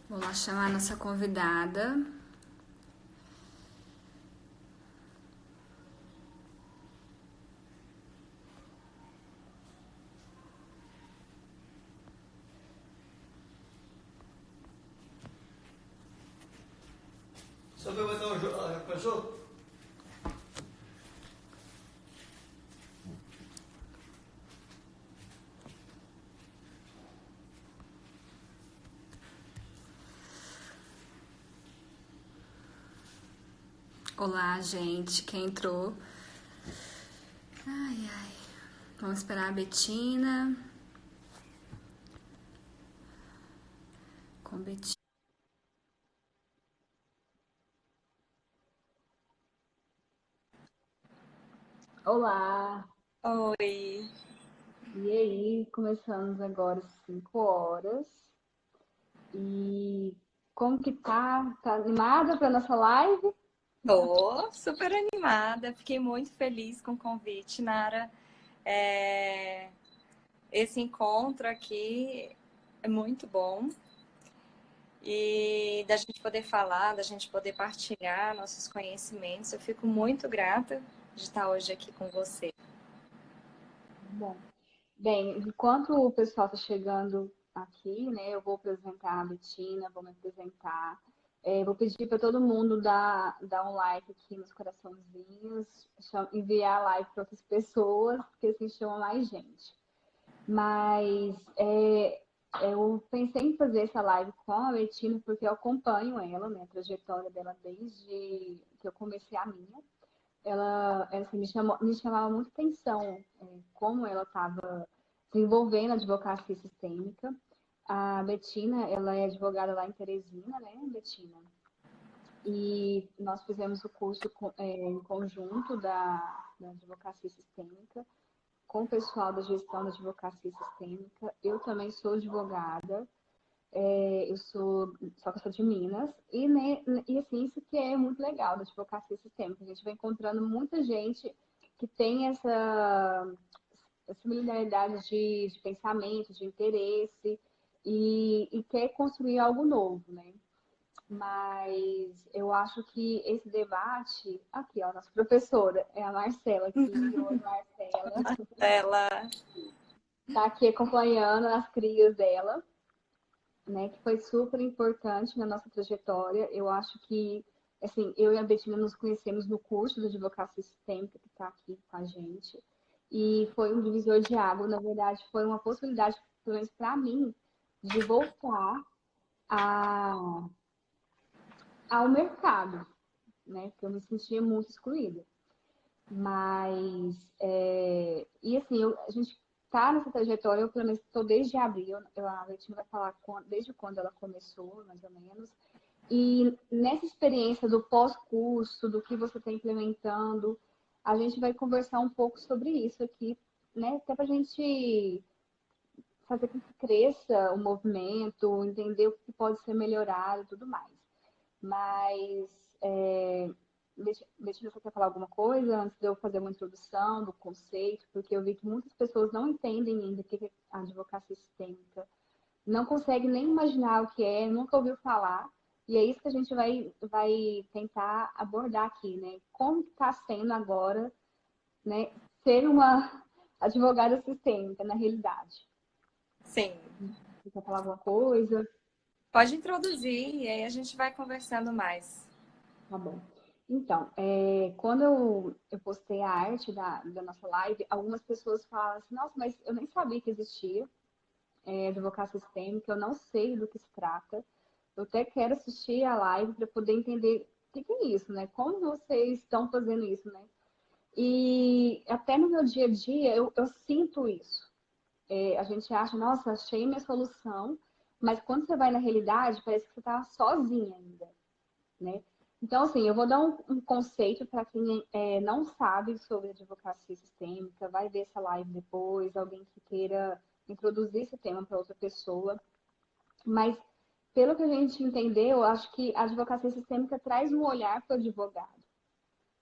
Vamos lá chamar a nossa convidada. Só para botar o jogo. Já começou? Olá, gente, quem entrou? Ai, ai. Vamos esperar a Betina. Com Betina. Olá, Oi, e aí? Começamos agora às 5 horas. E como que tá? Tá animada para nossa live? tô super animada, fiquei muito feliz com o convite, Nara. É, Esse encontro aqui é muito bom e da gente poder falar, da gente poder partilhar nossos conhecimentos. Eu fico muito grata de estar hoje aqui com você. Bom, bem, enquanto o pessoal está chegando aqui, né, eu vou apresentar a Betina, vou me apresentar. Vou pedir para todo mundo dar um like aqui nos coraçãozinhos, enviar like para outras pessoas, porque assim chama mais gente. Mas eu pensei em fazer essa live com a Betina porque eu acompanho ela, né, a trajetória dela desde que eu comecei a minha. Ela assim, me chamava muita atenção como ela estava desenvolvendo a advocacia sistêmica. A Betina, ela é advogada lá em Teresina, né, Betina? E nós fizemos o curso em conjunto da advocacia sistêmica com o pessoal da gestão da advocacia sistêmica. Eu também sou advogada, eu só que eu sou de Minas, e assim, isso que é muito legal da advocacia sistêmica. A gente vai encontrando muita gente que tem essa similaridade de pensamento, de interesse, e quer construir algo novo, né? Mas eu acho que esse debate, aqui, ó, nossa professora, é a Marcela aqui, oi Marcela, Ela, tá aqui acompanhando as crias dela, né, que foi super importante na nossa trajetória. Eu acho que, assim, eu e a Betina nos conhecemos no curso de advocacia sistêmica que está aqui com a gente, e foi um divisor de água. Na verdade, foi uma possibilidade, pelo menos para mim, de voltar a, ao mercado, né, porque eu me sentia muito excluída. Mas, e assim, a gente tá nessa trajetória, eu pelo menos estou desde abril, a Betina vai falar desde quando ela começou, mais ou menos. E nessa experiência do pós-curso, do que você está implementando, a gente vai conversar um pouco sobre isso aqui, né? Até para a gente fazer com que cresça o movimento, entender o que pode ser melhorado e tudo mais. Mas, Betina, você quer falar alguma coisa antes de eu fazer uma introdução do conceito? Porque eu vi que muitas pessoas não entendem ainda o que é a advocacia sistêmica, não conseguem nem imaginar o que é, nunca ouviu falar. E é isso que a gente vai tentar abordar aqui, né? Como está sendo agora, né, ser uma advogada sistêmica na realidade. sim, Você quer falar alguma coisa? pode introduzir e aí a gente vai conversando mais. Tá bom. Então, quando eu postei a arte da nossa live, algumas pessoas falaram assim, nossa, mas eu nem sabia que existia advocacia sistêmica, eu não sei do que se trata. Eu até quero assistir a live para poder entender o que é isso, né? Como vocês estão fazendo isso, né? E até no meu dia a dia eu sinto isso. A gente acha, nossa, achei minha solução, mas quando você vai na realidade, parece que você está sozinha ainda, né? Então, assim, eu vou dar um conceito para quem não sabe sobre advocacia sistêmica, vai ver essa live depois, alguém que queira introduzir esse tema para outra pessoa. Mas, pelo que a gente entendeu, eu acho que a advocacia sistêmica traz um olhar para o advogado,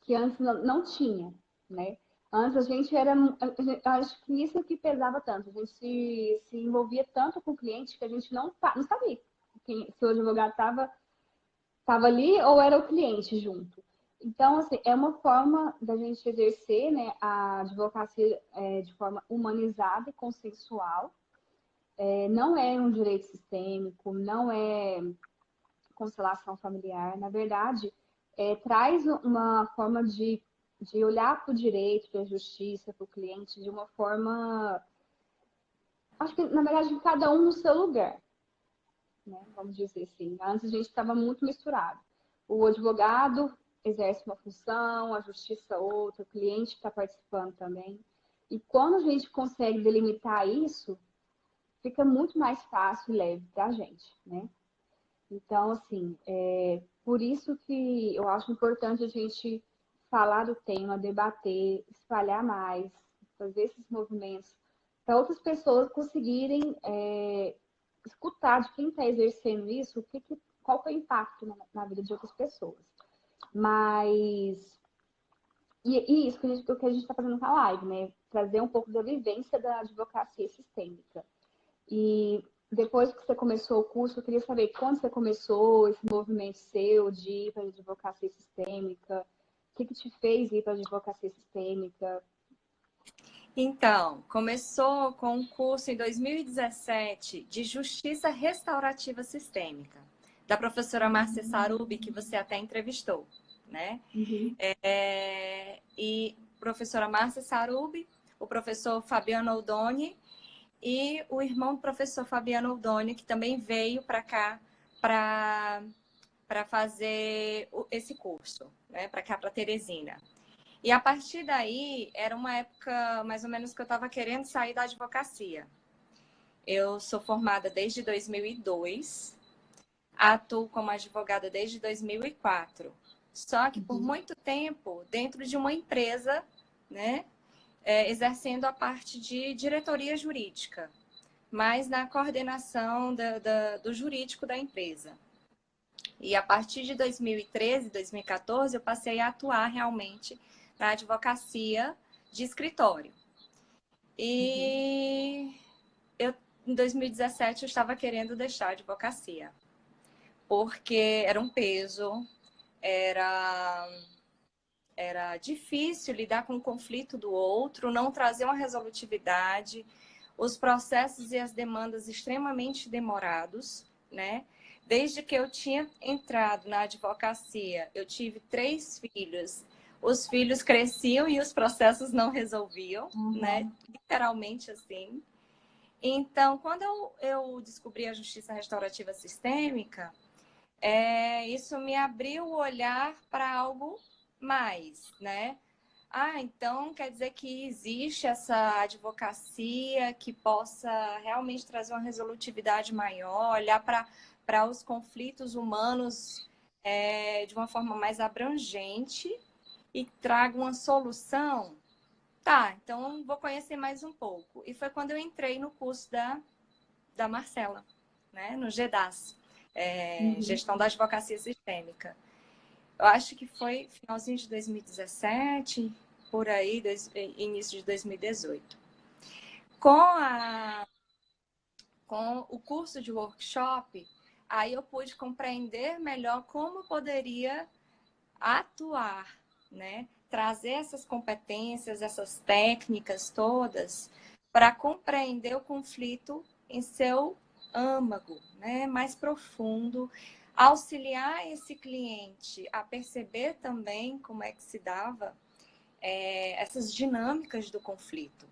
que antes não tinha, né? Antes a gente era, eu acho que isso é que pesava tanto, a gente se envolvia tanto com o cliente que a gente não sabia se o advogado estava ali ou era o cliente junto. Então, assim, é uma forma da gente exercer, né, a advocacia de forma humanizada e consensual. Não é um direito sistêmico, não é constelação familiar. Na verdade, traz uma forma de olhar para o direito, para a justiça, para o cliente, de uma forma. Acho que, na verdade, cada um no seu lugar, né? Vamos dizer assim. Antes a gente estava muito misturado. O advogado exerce uma função, a justiça outra, o cliente está participando também. E quando a gente consegue delimitar isso, fica muito mais fácil e leve para a gente, né? Então, assim, por isso que eu acho importante a gente falar do tema, debater, espalhar mais, fazer esses movimentos, para outras pessoas conseguirem escutar de quem está exercendo isso, qual que é o impacto na vida de outras pessoas. Mas, e isso o que a gente está fazendo com a live, né? Trazer um pouco da vivência da advocacia sistêmica. E depois que você começou o curso, eu queria saber quando você começou esse movimento seu de ir para a advocacia sistêmica, o que te fez ir para a advocacia sistêmica? Então, começou com um curso em 2017 de Justiça Restaurativa Sistêmica, da professora Márcia Sarubi, que você até entrevistou, né? Uhum. E professora Márcia Sarubi, o professor Fabiano Oldoni e o irmão do professor Fabiano Oldoni, que também veio para cá para fazer esse curso, né? Para cá, para Teresina. E a partir daí, era uma época mais ou menos que eu estava querendo sair da advocacia. Eu sou formada desde 2002, atuo como advogada desde 2004. Só que por muito tempo, dentro de uma empresa, né, exercendo a parte de diretoria jurídica, mas na coordenação do jurídico da empresa. E a partir de 2013, 2014, eu passei a atuar realmente na advocacia de escritório. E em 2017 eu estava querendo deixar a advocacia, porque era um peso, era difícil lidar com o conflito do outro, não trazer uma resolutividade, os processos e as demandas extremamente demorados, né? Desde que eu tinha entrado na advocacia, eu tive 3 filhos. Os filhos cresciam e os processos não resolviam, né? Literalmente assim. Então, quando eu descobri a justiça restaurativa sistêmica, isso me abriu o olhar para algo mais, né? Então quer dizer que existe essa advocacia que possa realmente trazer uma resolutividade maior, olhar para os conflitos humanos de uma forma mais abrangente e traga uma solução. Tá, então vou conhecer mais um pouco. E foi quando eu entrei no curso da Marcela, né? No GEDAS, Gestão da Advocacia Sistêmica. Eu acho que foi finalzinho de 2017, por aí, início de 2018. Com o curso de workshop, aí eu pude compreender melhor como eu poderia atuar, né? Trazer essas competências, essas técnicas todas para compreender o conflito em seu âmago, né? Mais profundo, auxiliar esse cliente a perceber também como é que se dava essas dinâmicas do conflito.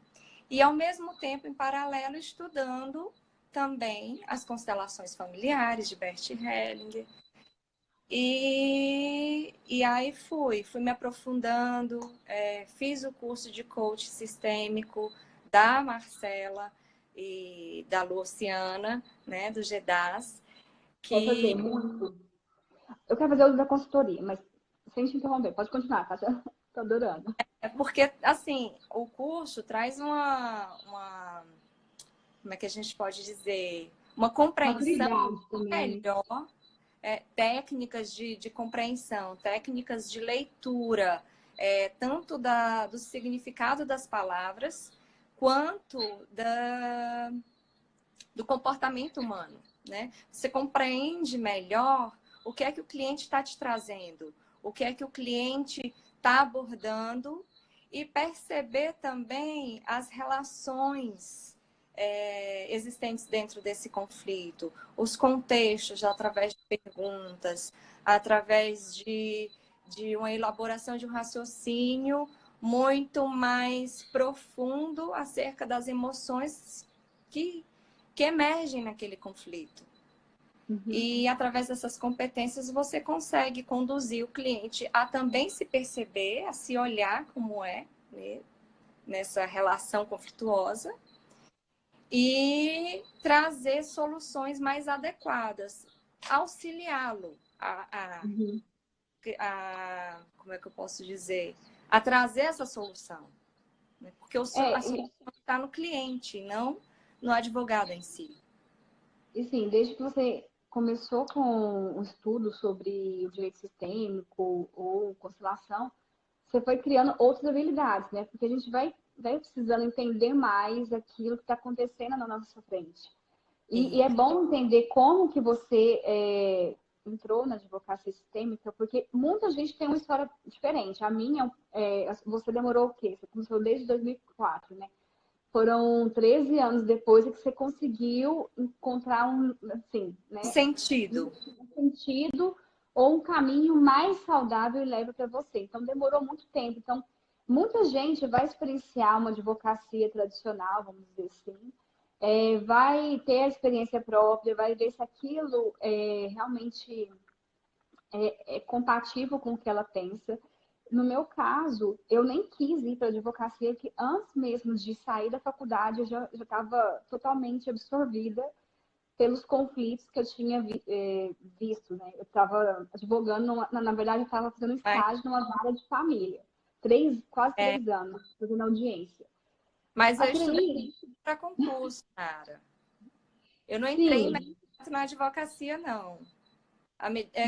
E, ao mesmo tempo, em paralelo, estudando também as constelações familiares de Bert Hellinger. E aí fui me aprofundando, fiz o curso de coach sistêmico da Marcela e da Luciana, né, do GEDAS. Quer fazer muito? Eu quero fazer o da consultoria, mas sem te interromper, pode continuar, tá? Tô adorando. Porque, assim, o curso traz como é que a gente pode dizer? Uma compreensão melhor, técnicas de compreensão, técnicas de leitura, tanto do significado das palavras, quanto do comportamento humano, né? Você compreende melhor o que é que o cliente está te trazendo, o que é que o cliente está abordando e perceber também as relações existentes dentro desse conflito, os contextos através de perguntas, através de uma elaboração de um raciocínio muito mais profundo acerca das emoções que emergem naquele conflito. Uhum. E através dessas competências você consegue conduzir o cliente a também se perceber, a se olhar como é, né, nessa relação conflituosa e trazer soluções mais adequadas, auxiliá-lo Uhum. como é que eu posso dizer? A trazer essa solução. Né? Porque a solução está no cliente, não no advogado em si. E sim, desde que você começou com o estudo sobre o direito sistêmico ou constelação, você foi criando outras habilidades, né? Porque a gente vai precisando entender mais aquilo que está acontecendo na nossa frente. E é bom entender como que você entrou na advocacia sistêmica, porque muita gente tem uma história diferente. A minha, você demorou o quê? Você começou desde 2004, né? Foram 13 anos depois que você conseguiu encontrar assim, né? Sentido. Um sentido ou um caminho mais saudável e leve para você. Então, demorou muito tempo. Então, muita gente vai experienciar uma advocacia tradicional, vamos dizer assim, vai ter a experiência própria, vai ver se aquilo realmente é compatível com o que ela pensa. No meu caso, eu nem quis ir para a advocacia, que antes mesmo de sair da faculdade, eu já estava totalmente absorvida pelos conflitos que eu tinha visto, né? Eu estava advogando, na verdade, eu estava fazendo estágio numa vara de família. Quase 3 anos, fazendo audiência. Mas eu Aquilo estudei ali, para concurso, cara. Eu não entrei sim, na advocacia, não.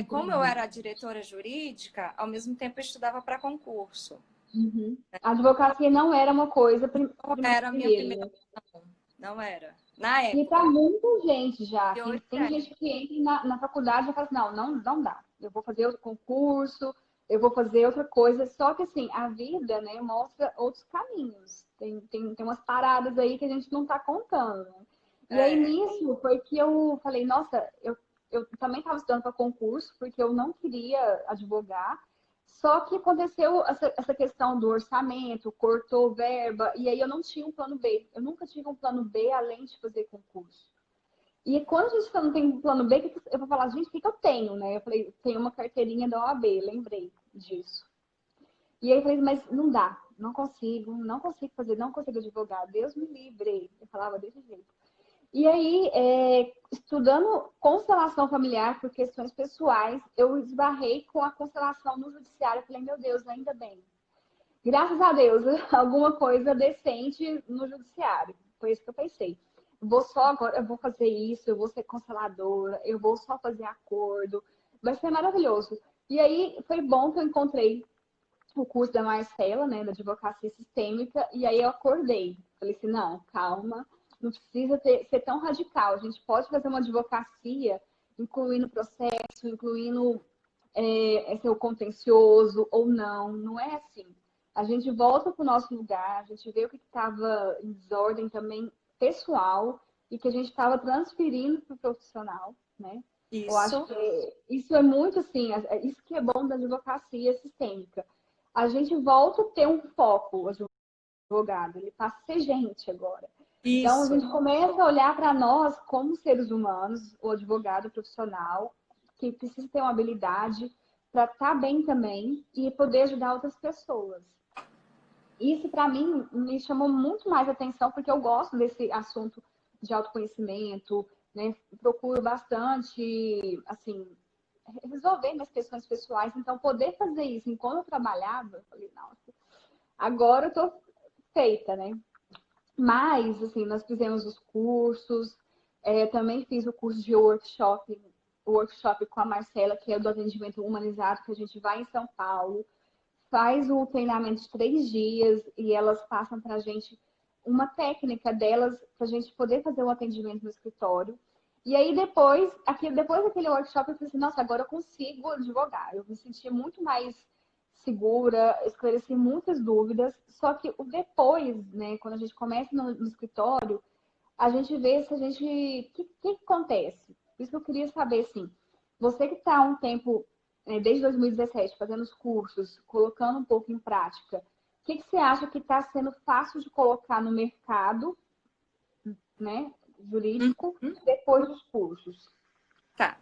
Como eu entendi. era diretora jurídica, ao mesmo tempo eu estudava para concurso. Uhum. A advocacia não era uma coisa Não era a minha primeiro, primeira né? opção. Não era. Na E para época. muita gente já, E hoje tem é. gente que entra na faculdade e fala assim, não dá. Eu vou fazer outro concurso, eu vou fazer outra coisa. Só que assim, a vida, né, mostra outros caminhos. Tem umas paradas aí que a gente não está contando, né? E aí É. nisso foi que eu falei, nossa, eu também estava estudando para concurso, porque eu não queria advogar. Só que aconteceu essa questão do orçamento, cortou verba, e aí eu não tinha um plano B. Eu nunca tive um plano B além de fazer concurso. E quando a gente não tem um plano B, eu vou falar, gente, o que eu tenho, né? Eu falei, tenho uma carteirinha da OAB, lembrei disso. E aí eu falei, mas não dá, não consigo fazer, não consigo advogar, Deus me livre. Eu falava desse jeito. E aí, estudando constelação familiar por questões pessoais, eu esbarrei com a constelação no judiciário. Eu falei, meu Deus, ainda bem. Graças a Deus, alguma coisa decente no judiciário. Foi isso que eu pensei. Eu vou fazer isso, eu vou ser consteladora, eu vou só fazer acordo. Vai ser maravilhoso. E aí foi bom que eu encontrei o curso da Marcela, né, da advocacia sistêmica, e aí eu acordei. Falei assim, não, calma, não precisa ser tão radical. A gente pode fazer uma advocacia incluindo processo, incluindo seu contencioso ou não. Não é assim. A gente volta para o nosso lugar, a gente vê o que estava em desordem também pessoal e que a gente estava transferindo para o profissional, né? Eu acho Isso. que isso é muito assim, isso que é bom da advocacia sistêmica. A gente volta a ter um foco, o advogado, ele passa a ser gente agora. Então, a Isso. gente começa a olhar para nós como seres humanos, o advogado profissional, que precisa ter uma habilidade para estar bem também e poder ajudar outras pessoas. Isso, para mim, me chamou muito mais atenção, porque eu gosto desse assunto de autoconhecimento, né? Procuro bastante, assim, resolver minhas questões pessoais. Então, poder fazer isso enquanto eu trabalhava, eu falei, nossa, agora eu tô feita, né? Mas, assim, nós fizemos os cursos, também fiz o curso de workshop com a Marcela, que é do atendimento humanizado, que a gente vai em São Paulo, faz o treinamento de 3 dias e elas passam para a gente uma técnica delas para a gente poder fazer um atendimento no escritório. E aí depois daquele workshop, eu falei assim, nossa, agora eu consigo advogar. Eu me sentia muito mais segura, esclareci muitas dúvidas. Só que o depois, né, quando a gente começa no escritório, a gente vê se a gente. O que acontece? Isso que eu queria saber, assim. Você que está há um tempo, desde 2017, fazendo os cursos, colocando um pouco em prática, o que você acha que está sendo fácil de colocar no mercado, né, jurídico, Uhum. depois dos cursos? Tá.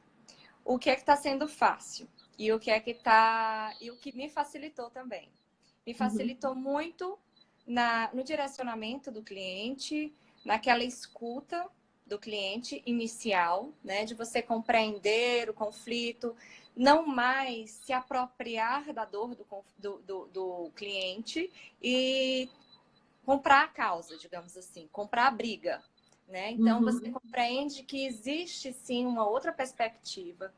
O que é que está sendo fácil? E o que é que tá. E o que me facilitou também. Me Uhum. facilitou muito no direcionamento do cliente, naquela escuta do cliente inicial, né? De você compreender o conflito, não mais se apropriar da dor do cliente e comprar a causa, digamos assim, comprar a briga, né? Então você Uhum. compreende que existe sim uma outra perspectiva,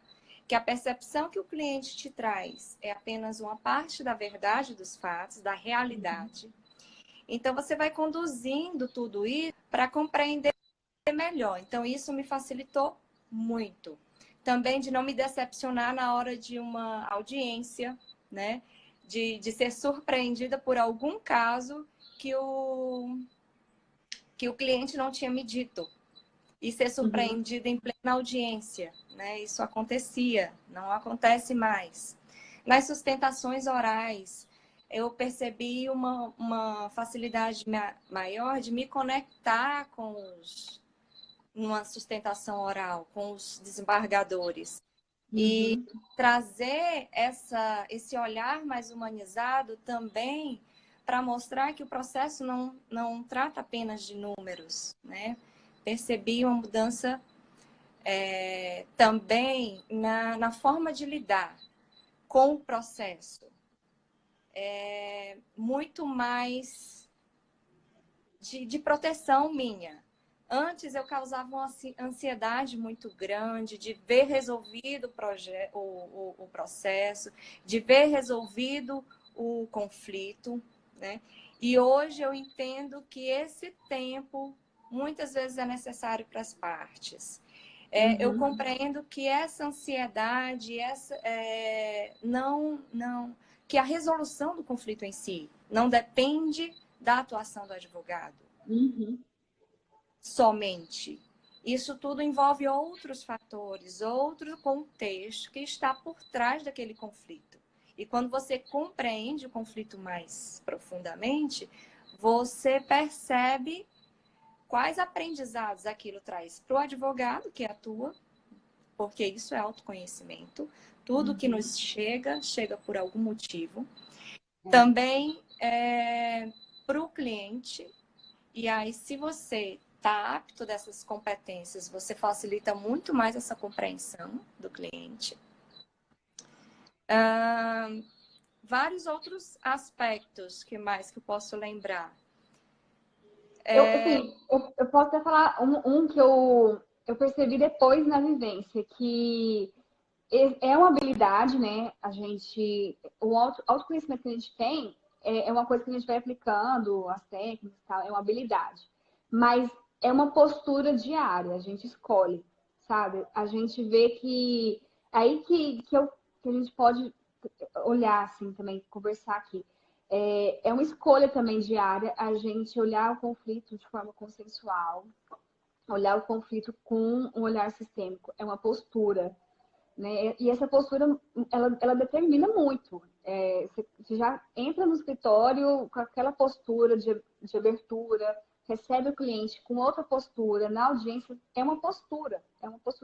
que a percepção que o cliente te traz é apenas uma parte da verdade dos fatos, da realidade. Então você vai conduzindo tudo isso para compreender melhor. Então isso me facilitou muito. Também de não me decepcionar na hora de uma audiência, né? De ser surpreendida por algum caso que o cliente não tinha me dito e ser Uhum. surpreendida em plena audiência, né? Isso acontecia, não acontece mais. Nas sustentações orais, eu percebi uma facilidade maior de me conectar com numa sustentação oral, com os desembargadores. E Uhum. trazer esse olhar mais humanizado também para mostrar que o processo não trata apenas de números, né? Percebi uma mudança também na forma de lidar com o processo. Muito mais de proteção minha. Antes eu causava uma ansiedade muito grande de ver resolvido o processo, de ver resolvido o conflito, né? E hoje eu entendo que esse tempo muitas vezes é necessário para as partes. Eu Uhum. compreendo que essa ansiedade, que a resolução do conflito em si não depende da atuação do advogado Uhum. somente. Isso tudo envolve outros fatores, outro contexto que está por trás daquele conflito. E quando você compreende o conflito mais profundamente, você percebe quais aprendizados aquilo traz para o advogado que atua, porque isso é autoconhecimento. Tudo que Uhum. nos chega por algum motivo. É. Também para o cliente. E aí, se você está apto dessas competências, você facilita muito mais essa compreensão do cliente. Vários outros aspectos que mais que eu posso lembrar. Eu posso até falar um que eu percebi depois na vivência, que é uma habilidade, né? O autoconhecimento que a gente tem é uma coisa que a gente vai aplicando, as técnicas e tal, é uma habilidade. Mas é uma postura diária, a gente escolhe, sabe? A gente vê que aí que a gente pode olhar assim também, conversar aqui. É uma escolha também diária a gente olhar o conflito de forma consensual, olhar o conflito com um olhar sistêmico. É uma postura, né? E essa postura, ela determina muito. Você já entra no escritório com aquela postura de abertura, recebe o cliente com outra postura, na audiência, é uma postura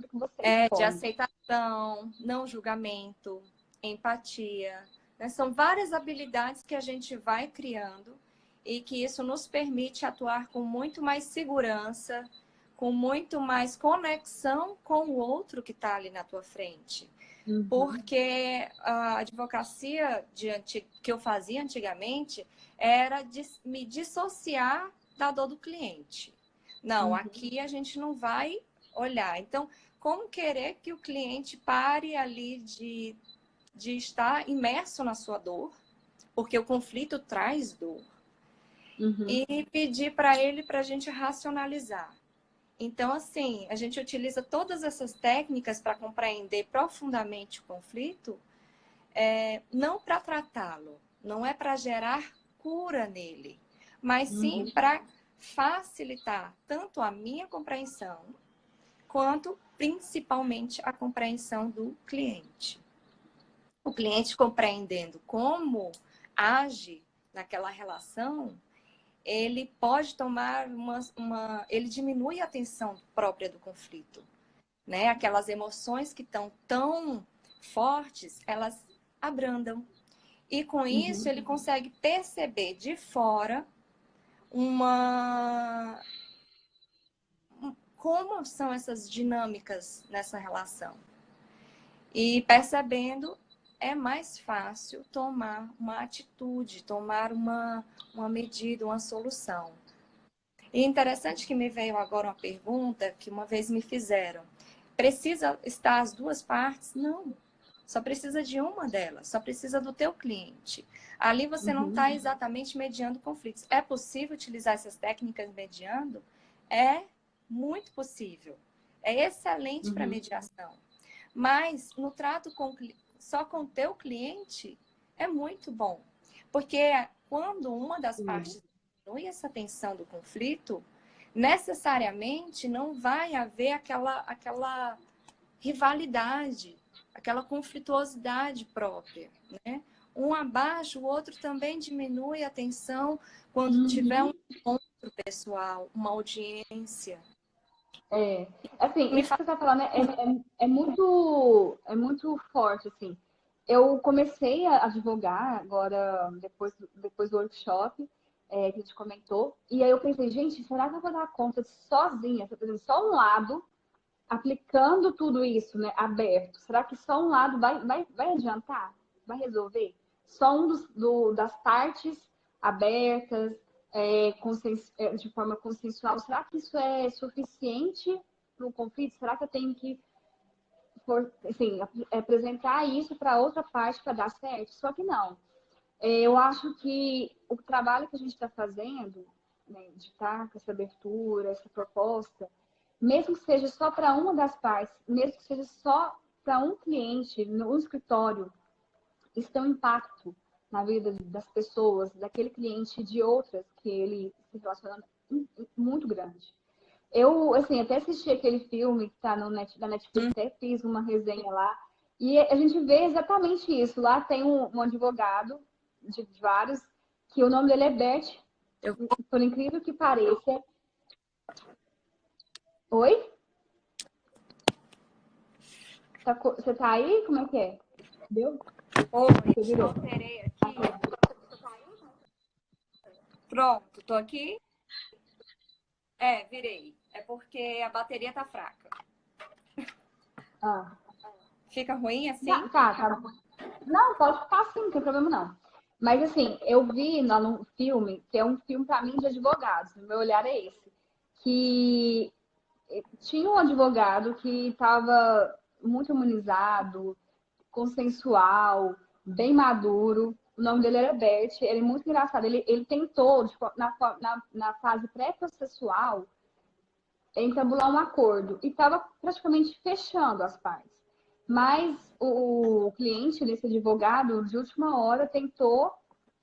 que você De escolhe. aceitação, não julgamento, empatia. Né? São várias habilidades que a gente vai criando e que isso nos permite atuar com muito mais segurança, com muito mais conexão com o outro que está ali na tua frente. Uhum. Porque a advocacia que eu fazia antigamente era de me dissociar da dor do cliente. Não, Uhum. aqui a gente não vai olhar. Então, como querer que o cliente pare ali de estar imerso na sua dor? Porque o conflito traz dor. Uhum. e pedir para ele para a gente racionalizar. Então, assim, a gente utiliza todas essas técnicas para compreender profundamente o conflito, não para tratá-lo, não é para gerar cura nele, mas sim Uhum. para facilitar tanto a minha compreensão, quanto principalmente a compreensão do cliente. O cliente compreendendo como age naquela relação, ele pode tomar ele diminui a tensão própria do conflito, né? Aquelas emoções que estão tão fortes, elas abrandam. E com isso ele consegue perceber de fora como são essas dinâmicas nessa relação. E percebendo, é mais fácil tomar uma atitude, tomar uma medida, uma solução. E interessante que me veio agora uma pergunta que uma vez me fizeram. Precisa estar as duas partes? Não. Só precisa de uma delas, só precisa do teu cliente. Ali você não está exatamente mediando conflitos. É possível utilizar essas técnicas mediando? É muito possível. É excelente para mediação. Mas no trato só com o teu cliente é muito bom. Porque quando uma das partes diminui essa tensão do conflito, necessariamente não vai haver aquela rivalidade, aquela conflituosidade própria, né? Um abaixa, o outro também diminui a tensão quando tiver um encontro pessoal, uma audiência. Assim, Me isso que fala... você está falando é muito forte, assim. Eu comecei a advogar agora, depois do workshop, que a gente comentou, e aí eu pensei, gente, será que eu vou dar conta sozinha, por exemplo, só um lado, aplicando tudo isso, né, aberto? Será que só um lado vai adiantar? Vai resolver? Só das partes abertas, de forma consensual, será que isso é suficiente para o conflito? Será que eu tenho que assim, apresentar isso para outra parte para dar certo? Só que não. Eu acho que o trabalho que a gente está fazendo, né, de estar com essa abertura, essa proposta, mesmo que seja só para uma das partes, mesmo que seja só para um cliente no escritório, isso tem um impacto na vida das pessoas, daquele cliente e de outras que ele se relaciona muito grande. Eu, assim, até assisti aquele filme que está na Netflix, até fiz uma resenha lá, e a gente vê exatamente isso. Lá tem um advogado de vários, que o nome dele é Bert, Eu... por incrível que pareça. Oi? Você tá aí? Como é que é? Deu? Oi, Você virou? alterei aqui. Pronto, tô aqui. Virei. É porque a bateria tá fraca. Ah. Fica ruim assim? Tá. Não, pode ficar assim, não tem problema não. Mas assim, eu vi lá no filme, que é um filme para mim de advogados, o meu olhar é esse, que tinha um advogado que estava muito imunizado, consensual, bem maduro. O nome dele era Bert, ele é muito engraçado. Ele tentou, tipo, na fase pré-processual, entabular um acordo e estava praticamente fechando as partes. Mas o cliente desse advogado, de última hora, tentou,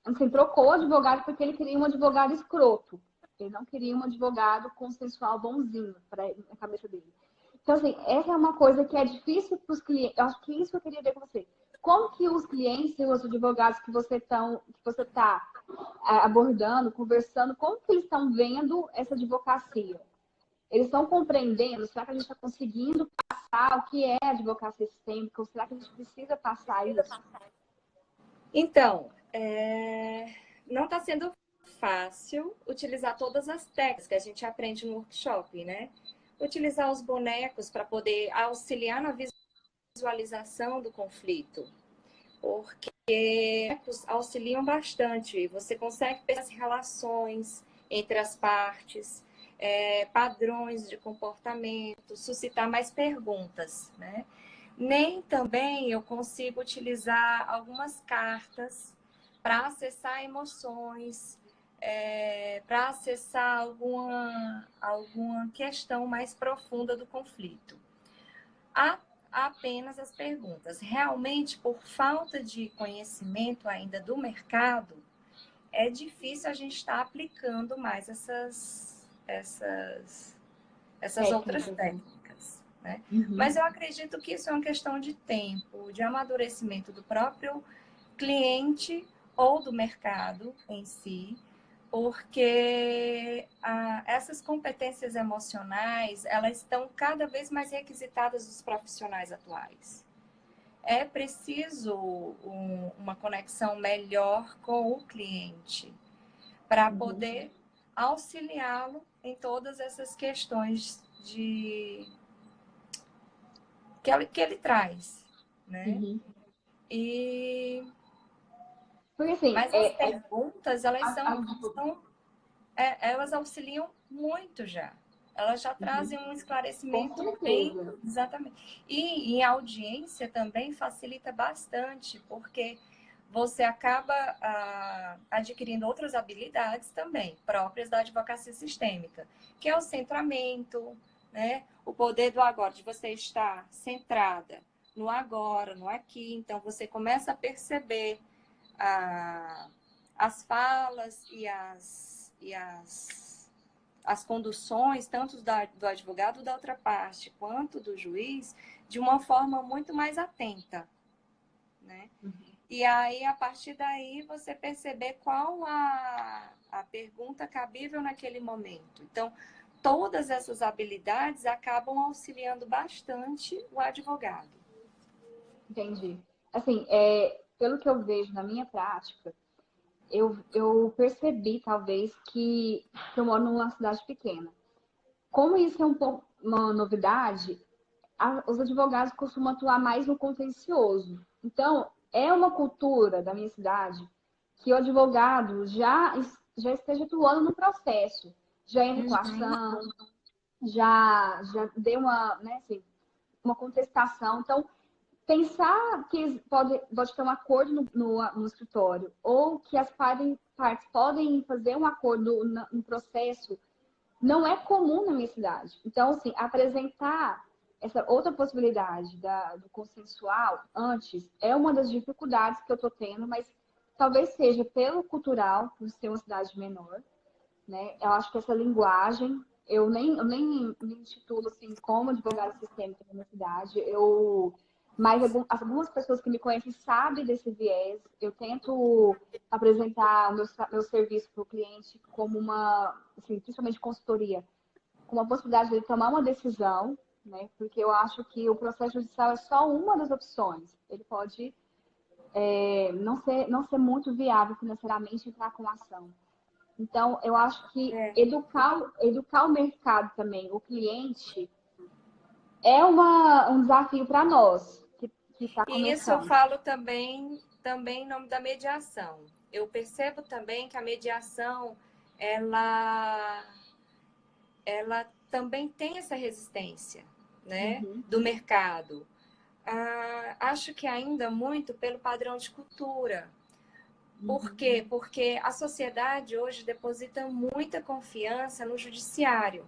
assim, trocou o advogado porque ele queria um advogado escroto. Ele não queria um advogado consensual bonzinho na cabeça dele. Então, assim, essa é uma coisa que é difícil para os clientes. Eu acho que isso eu queria ver com você. Como que os clientes e os advogados que você está abordando, conversando, como que eles estão vendo essa advocacia? Eles estão compreendendo? Será que a gente está conseguindo passar o que é advocacia sistêmica? Ou será que a gente precisa passar isso? Então, não está sendo fácil utilizar todas as técnicas que a gente aprende no workshop, né? Utilizar os bonecos para poder auxiliar na visualização do conflito, porque bonecos auxiliam bastante. Você consegue perceber as relações entre as partes, padrões de comportamento, suscitar mais perguntas, né? Nem também eu consigo utilizar algumas cartas para acessar emoções, para acessar alguma questão mais profunda do conflito. Há apenas as perguntas. Realmente, por falta de conhecimento ainda do mercado, é difícil a gente estar aplicando mais essas outras técnicas, né? Mas eu acredito que isso é uma questão de tempo, de amadurecimento do próprio cliente ou do mercado em si, porque essas competências emocionais, elas estão cada vez mais requisitadas dos profissionais atuais. É preciso uma conexão melhor com o cliente para poder auxiliá-lo em todas essas questões que ele traz, né? Porque assim, Mas as perguntas, elas auxiliam muito já. Elas já trazem um esclarecimento bem... Exatamente. E em audiência também facilita bastante, porque você acaba adquirindo outras habilidades também, próprias da advocacia sistêmica, que é o centramento, né? O poder do agora, de você estar centrada no agora, no aqui. Então, você começa a perceber as falas e as conduções, tanto do advogado da outra parte, quanto do juiz, de uma forma muito mais atenta, né? E aí, a partir daí, você perceber qual a pergunta cabível naquele momento. Então, todas essas habilidades acabam auxiliando bastante o advogado. Entendi. Assim, pelo que eu vejo na minha prática, eu percebi, talvez, que eu moro numa cidade pequena. Como isso é um pouco uma novidade, os advogados costumam atuar mais no contencioso. Então, é uma cultura da minha cidade que o advogado já esteja atuando no processo, já entra com a ação, já deu uma, né, assim, uma contestação. Então, pensar que pode ter um acordo no escritório ou que as partes podem fazer um acordo no processo não é comum na minha cidade. Então, assim, apresentar essa outra possibilidade do consensual antes é uma das dificuldades que eu estou tendo, mas talvez seja pelo cultural, por ser uma cidade menor, né? Eu acho que essa linguagem, eu nem me intitulo assim como advogada sistêmica na minha cidade, mas algumas pessoas que me conhecem sabem desse viés. Eu tento apresentar o meu serviço para o cliente como uma, assim, principalmente consultoria, com uma possibilidade de ele tomar uma decisão, né? Porque eu acho que o processo judicial é só uma das opções. Ele pode não ser muito viável financeiramente entrar com ação. Então, eu acho que educar o mercado também, o cliente, é um desafio para nós que está E isso eu começando. falo também em nome da mediação. Eu percebo também que a mediação, ela também tem essa resistência, né, do mercado. Acho que ainda muito pelo padrão de cultura. Por quê? Porque a sociedade hoje deposita muita confiança no judiciário.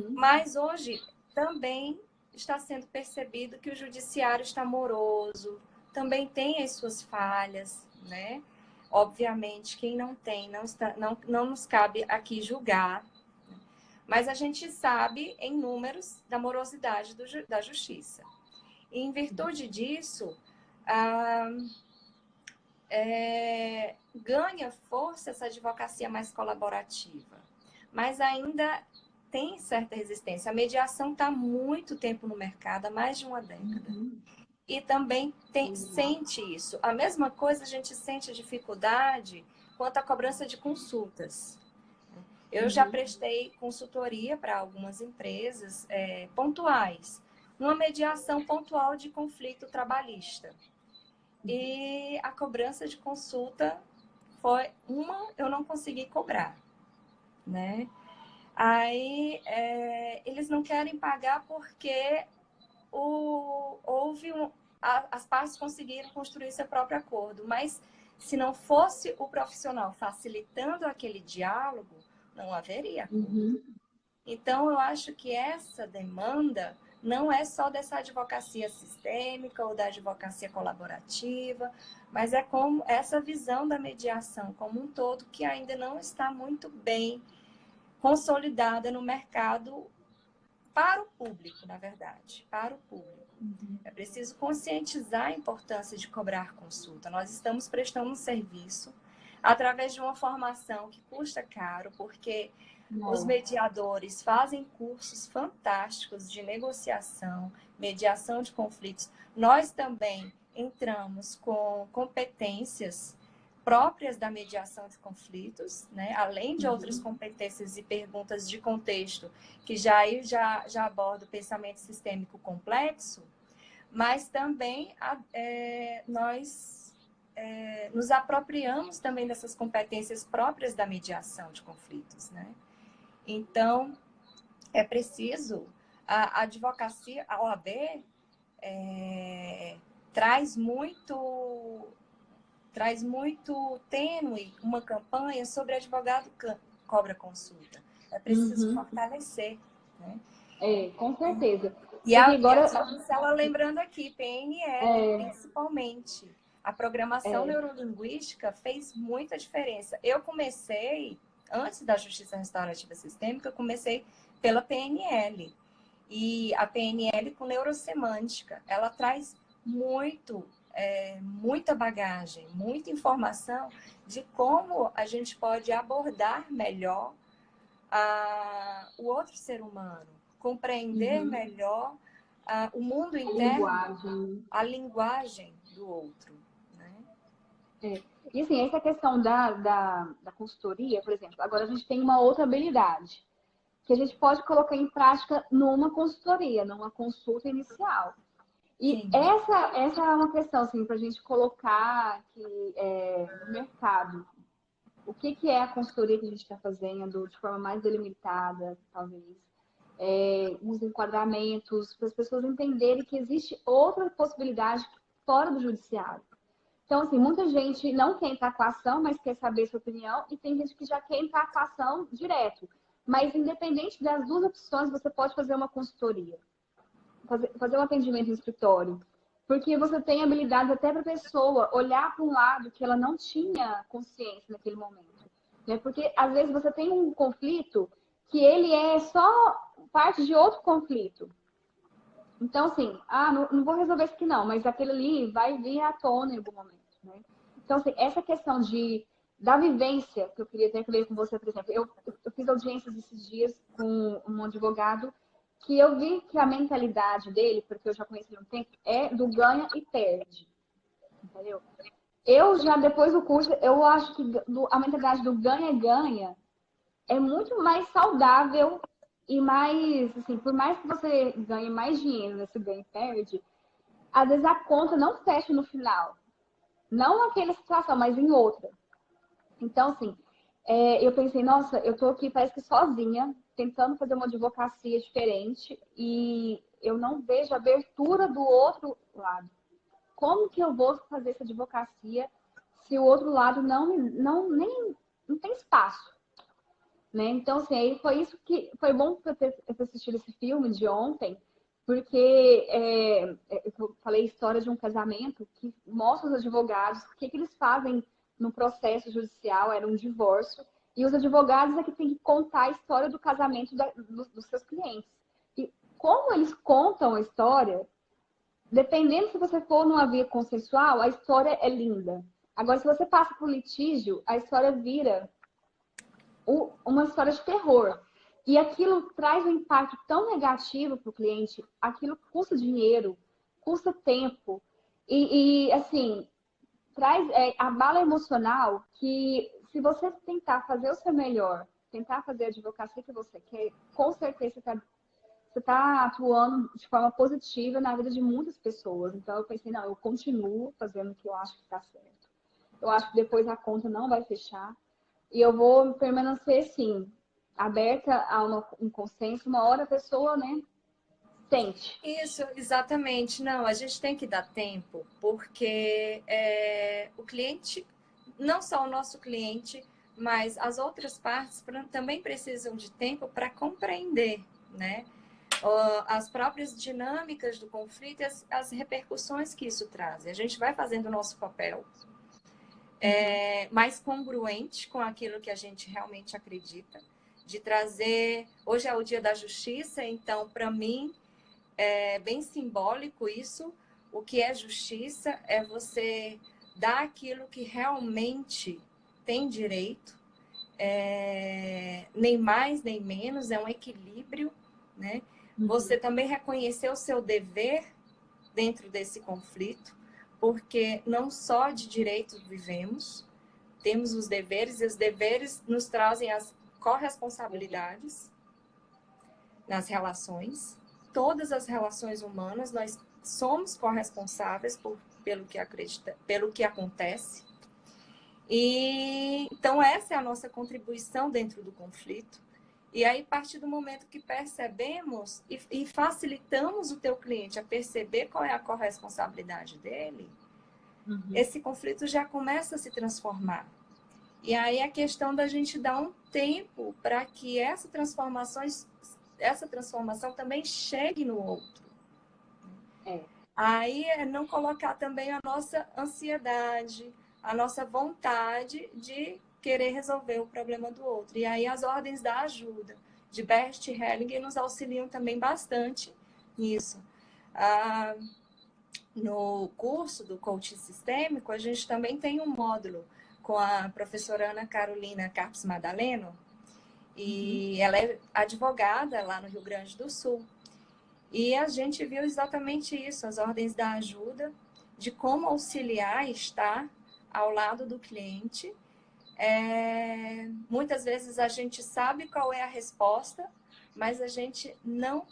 Mas hoje também está sendo percebido que o judiciário está moroso, também tem as suas falhas, né? Obviamente, quem não tem, não nos cabe aqui julgar, mas a gente sabe em números da morosidade da justiça. E em virtude disso, ganha força essa advocacia mais colaborativa, mas ainda tem certa resistência. A mediação está há muito tempo no mercado, há mais de uma década. E também sente isso. A mesma coisa a gente sente a dificuldade quanto à cobrança de consultas. Eu já prestei consultoria para algumas empresas pontuais, numa mediação pontual de conflito trabalhista. E a cobrança de consulta foi eu não consegui cobrar, né? Aí eles não querem pagar porque as partes conseguiram construir seu próprio acordo, mas Se não fosse o profissional facilitando aquele diálogo, não haveria. Uhum. Então, eu acho que essa demanda não é só dessa advocacia sistêmica ou da advocacia colaborativa, mas é como essa visão da mediação como um todo que ainda não está muito bem consolidada no mercado para o público, na verdade, para o público. É preciso conscientizar a importância de cobrar consulta. Nós estamos prestando um serviço através de uma formação que custa caro, porque os mediadores fazem cursos fantásticos de negociação, mediação de conflitos. Nós também entramos com competências próprias da mediação de conflitos, né? Além de outras competências e perguntas de contexto, que já aborda o pensamento sistêmico complexo, mas também nós nos apropriamos também dessas competências próprias da mediação de conflitos, né? Então, é preciso, a advocacia, a OAB traz muito tênue uma campanha sobre advogado cobra consulta. É preciso fortalecer, né? Com certeza. E agora... a Marcela lembrando aqui, PNL, principalmente. A programação neurolinguística fez muita diferença. Eu comecei, antes da Justiça Restaurativa Sistêmica, eu comecei pela PNL. E a PNL com neurosemântica, ela traz muita bagagem, muita informação de como a gente pode abordar melhor o outro ser humano, compreender melhor o mundo interno, a linguagem do outro. Né? E assim, essa questão da consultoria, por exemplo, agora a gente tem uma outra habilidade que a gente pode colocar em prática numa consultoria, numa consulta inicial. E essa é uma questão, assim, para a gente colocar aqui, no mercado. O que é a consultoria que a gente está fazendo de forma mais delimitada, talvez. Os enquadramentos, para as pessoas entenderem que existe outra possibilidade fora do judiciário. Então, assim, muita gente não quer entrar com a ação, mas quer saber sua opinião, e tem gente que já quer entrar com a ação direto. Mas, independente das duas opções, você pode fazer uma consultoria. Fazer um atendimento no escritório. Porque você tem habilidades até para a pessoa olhar para um lado que ela não tinha consciência naquele momento. Né? Porque, às vezes, você tem um conflito que ele é só parte de outro conflito. Então, assim, não vou resolver isso aqui não, mas aquele ali vai vir à tona em algum momento. Né? Então, assim, essa questão da vivência, que eu queria até ver com você, por exemplo, eu fiz audiências esses dias com um advogado que eu vi que a mentalidade dele, porque eu já conheci ele um tempo, é do ganha e perde. Entendeu? Eu já, depois do curso, eu acho que a mentalidade do ganha-ganha é muito mais saudável e mais, assim, por mais que você ganhe mais dinheiro nesse ganha e perde, às vezes a conta não fecha no final. Não naquela situação, mas em outra. Então, assim, eu pensei, nossa, eu tô aqui parece que sozinha, tentando fazer uma advocacia diferente e eu não vejo a abertura do outro lado. Como que eu vou fazer essa advocacia se o outro lado não tem espaço? Né? Então, assim, aí foi isso que foi bom eu ter assistido esse filme de ontem, porque eu falei a história de um casamento que mostra os advogados o que eles fazem no processo judicial, era um divórcio, e os advogados é que tem que contar a história do casamento dos seus clientes. E como eles contam a história, dependendo se você for numa via consensual, a história é linda. Agora, se você passa por litígio, a história vira uma história de terror. E aquilo traz um impacto tão negativo para o cliente, aquilo custa dinheiro, custa tempo. E assim, traz abala emocional que se você tentar fazer o seu melhor, tentar fazer a advocacia que você quer, com certeza você tá atuando de forma positiva na vida de muitas pessoas. Então eu pensei, não, eu continuo fazendo o que eu acho que está certo. Eu acho que depois a conta não vai fechar. E eu vou permanecer, sim, aberta a um consenso. Uma hora a pessoa, né, sente. Isso, exatamente. Não, a gente tem que dar tempo, porque o cliente não só o nosso cliente, mas as outras partes também precisam de tempo para compreender, né? As próprias dinâmicas do conflito e as repercussões que isso traz. A gente vai fazendo o nosso papel mais congruente com aquilo que a gente realmente acredita, de trazer... Hoje é o Dia da Justiça, então, para mim, é bem simbólico isso. O que é justiça é você dar aquilo que realmente tem direito, nem mais nem menos, é um equilíbrio, né? Você também reconhecer o seu dever dentro desse conflito, porque não só de direito vivemos, temos os deveres, e os deveres nos trazem as corresponsabilidades nas relações. Todas as relações humanas, nós somos corresponsáveis pelo que acontece. E então essa é a nossa contribuição dentro do conflito. E aí, a partir do momento que percebemos e facilitamos o teu cliente a perceber qual é a corresponsabilidade dele, esse conflito já começa a se transformar. E aí a questão da gente dar um tempo para que essa transformação também chegue no outro. Aí é não colocar também a nossa ansiedade, a nossa vontade de querer resolver o problema do outro. E aí as ordens da ajuda de Bert Hellinger nos auxiliam também bastante nisso. No curso do coaching sistêmico, a gente também tem um módulo com a professora Ana Carolina Carpes Madaleno, e ela é advogada lá no Rio Grande do Sul. E a gente viu exatamente isso, as ordens da ajuda, de como auxiliar e estar ao lado do cliente. Muitas vezes a gente sabe qual é a resposta, mas a gente não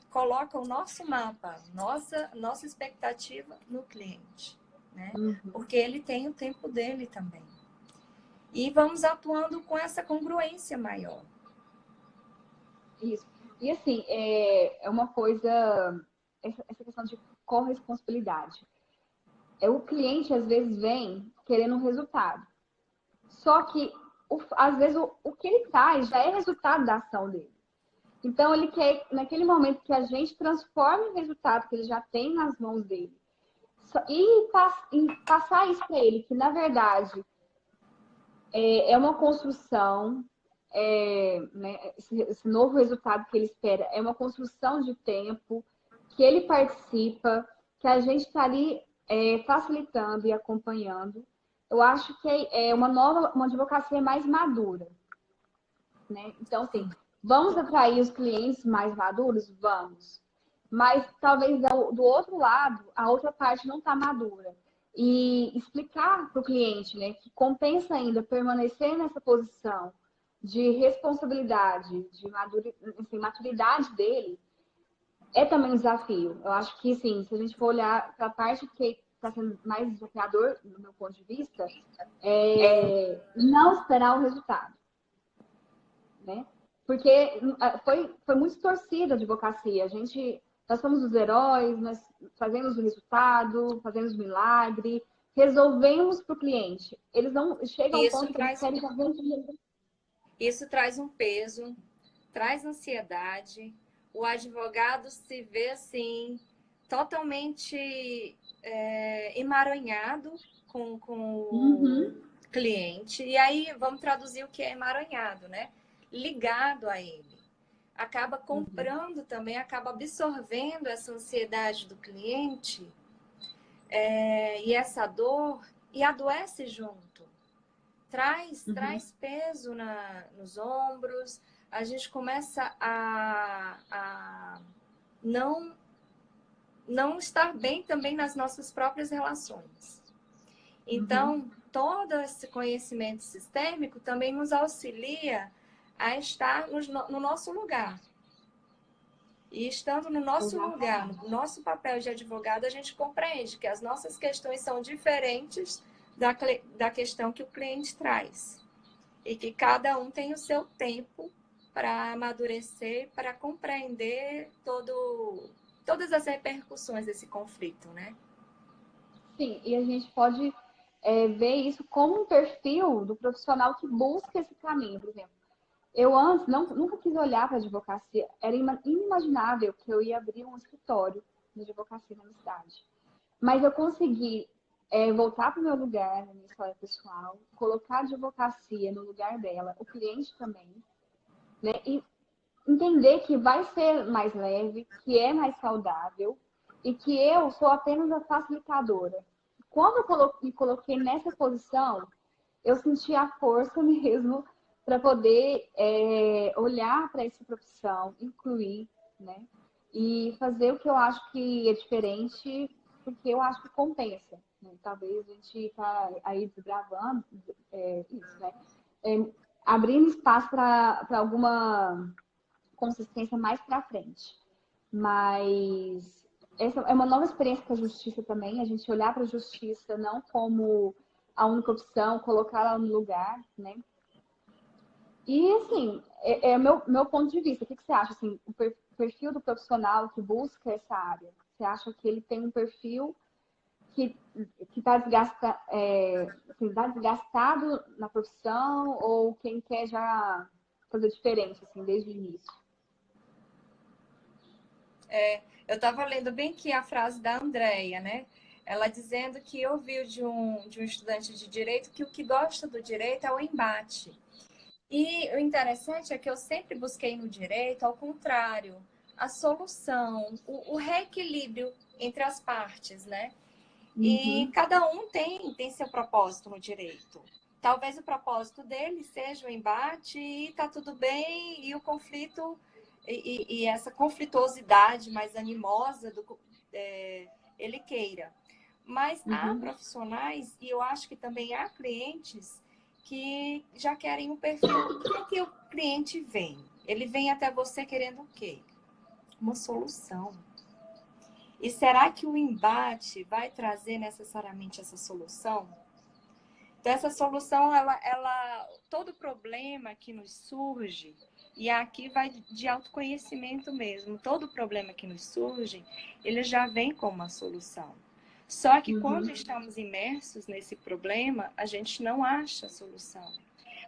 coloca o nosso mapa, nossa expectativa no cliente, né? Porque ele tem o tempo dele também. E vamos atuando com essa congruência maior. Isso. E assim, é uma coisa, essa questão de corresponsabilidade. O cliente, às vezes, vem querendo um resultado. Só que, às vezes, o que ele traz já é resultado da ação dele. Então, ele quer, naquele momento, que a gente transforme o resultado que ele já tem nas mãos dele. E passar isso para ele, que, na verdade, é uma construção, né, esse novo resultado que ele espera é uma construção de tempo, que ele participa, que a gente está ali facilitando e acompanhando. Eu acho que é uma advocacia mais madura, né? Então, assim, vamos atrair os clientes mais maduros? Vamos. Mas talvez do outro lado, a outra parte não está madura. E explicar para o cliente, né, que compensa ainda permanecer nessa posição de responsabilidade, de maturidade dele, é também um desafio. Eu acho que, sim, se a gente for olhar para a parte que está sendo mais desafiador, do meu ponto de vista, não esperar o resultado, né? Porque foi muito distorcida a advocacia. Nós somos os heróis, nós fazemos o resultado, fazemos o milagre, resolvemos para o cliente. Eles não chegam ao ponto que eles querem fazer um resultado. Isso traz um peso, traz ansiedade. O advogado se vê assim, totalmente emaranhado com o cliente. E aí, vamos traduzir o que é emaranhado, né? Ligado a ele. Acaba comprando também, acaba absorvendo essa ansiedade do cliente e essa dor, e adoece junto. Traz peso nos ombros, a gente começa a não estar bem também nas nossas próprias relações. Então, todo esse conhecimento sistêmico também nos auxilia a estar no nosso lugar. E estando no nosso lugar, no nosso papel de advogado, a gente compreende que as nossas questões são diferentes da questão que o cliente traz. E que cada um tem o seu tempo para amadurecer, para compreender todas as repercussões desse conflito, né? Sim, e a gente pode ver isso como um perfil do profissional que busca esse caminho. Por exemplo, eu antes nunca quis olhar para a advocacia, era inimaginável que eu ia abrir um escritório de advocacia na minha cidade. Mas eu consegui voltar para o meu lugar, na minha história pessoal, colocar a advocacia no lugar dela, o cliente também, né? E entender que vai ser mais leve, que é mais saudável e que eu sou apenas a facilitadora. Quando eu me coloquei nessa posição, eu senti a força mesmo para poder olhar para essa profissão, incluir, né? E fazer o que eu acho que é diferente, porque eu acho que compensa. Né? Talvez a gente está aí desbravando isso, né? Abrindo espaço para alguma consistência mais para frente. Mas essa é uma nova experiência com a justiça também, a gente olhar para a justiça não como a única opção, colocar ela no lugar, né? E, assim, é meu ponto de vista. O que você acha, assim, o perfil do profissional que busca essa área? Você acha que ele tem um perfil que está desgastado na profissão ou quem quer já fazer diferente, assim, desde o início? Eu estava lendo bem aqui a frase da Andrea, né? Ela dizendo que ouviu de um estudante de direito que o que gosta do direito é o embate. E o interessante é que eu sempre busquei no direito, ao contrário, a solução, o reequilíbrio entre as partes, né? E Uhum. cada um tem seu propósito no direito. Talvez o propósito dele seja o embate e tá tudo bem, e o conflito e essa conflituosidade mais animosa ele queira. Mas há Uhum. profissionais, e eu acho que também há clientes que já querem um perfil. O que o cliente vem? Ele vem até você querendo o quê? Uma solução. E será que o embate vai trazer necessariamente essa solução? Então, essa solução, todo problema que nos surge, e aqui vai de autoconhecimento mesmo, todo problema que nos surge, ele já vem com uma solução. Só que quando Uhum. estamos imersos nesse problema, a gente não acha a solução,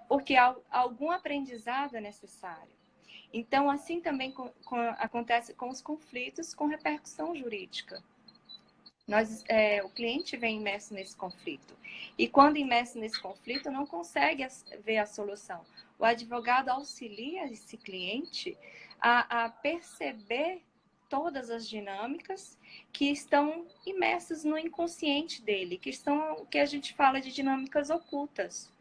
porque algum aprendizado é necessário. Então, assim também acontece com os conflitos com repercussão jurídica. O cliente vem imerso nesse conflito. E quando imerso nesse conflito, não consegue ver a solução. O advogado auxilia esse cliente a perceber todas as dinâmicas que estão imersas no inconsciente dele, que são o que a gente fala de dinâmicas ocultas.